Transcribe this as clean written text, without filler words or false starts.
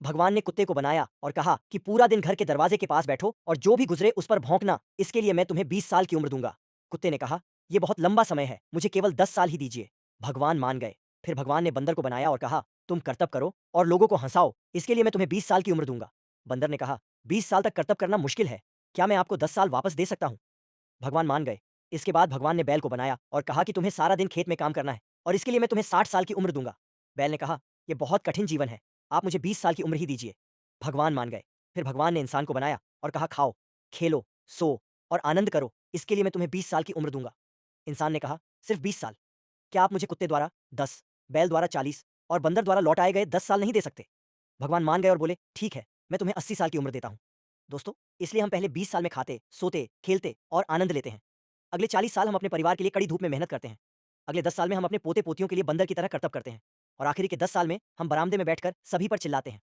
भगवान ने कुत्ते को बनाया और कहा कि पूरा दिन घर के दरवाजे के पास बैठो और जो भी गुजरे उस पर भौंकना, इसके लिए मैं तुम्हें 20 साल की उम्र दूंगा। कुत्ते ने कहा, यह बहुत लंबा समय है, मुझे केवल 10 साल ही दीजिए। भगवान मान गए। फिर भगवान ने बंदर को बनाया और कहा, तुम करतब करो और लोगों को हंसाओ, इसके लिए मैं तुम्हें 20 साल की उम्र दूंगा। बंदर ने कहा, 20 साल तक करतब करना मुश्किल है, क्या मैं आपको 10 साल वापस दे सकता हूँ? भगवान मान गए। इसके बाद भगवान ने बैल को बनाया और कहा कि तुम्हें सारा दिन खेत में काम करना है और इसके लिए मैं तुम्हें 60 साल की उम्र दूंगा। बैल ने कहा, यह बहुत कठिन जीवन है, आप मुझे 20 साल की उम्र ही दीजिए। भगवान मान गए। फिर भगवान ने इंसान को बनाया और कहा, खाओ, खेलो, सो और आनंद करो, इसके लिए मैं तुम्हें 20 साल की उम्र दूंगा। इंसान ने कहा, सिर्फ 20 साल? क्या आप मुझे कुत्ते द्वारा 10, बैल द्वारा 40 और बंदर द्वारा लौटाए गए 10 साल नहीं दे सकते? भगवान मान गए और बोले, ठीक है, मैं तुम्हें 80 साल की उम्र देता हूँ। दोस्तों, इसलिए हम पहले 20 साल में खाते, सोते, खेलते और आनंद लेते हैं। अगले 40 साल हम अपने परिवार के लिए कड़ी धूप में मेहनत करते हैं। अगले 10 साल में हम अपने पोते पोतियों के लिए बंदर की तरह करतब करते हैं और आखिरी के 10 साल में हम बरामदे में बैठकर सभी पर चिल्लाते हैं।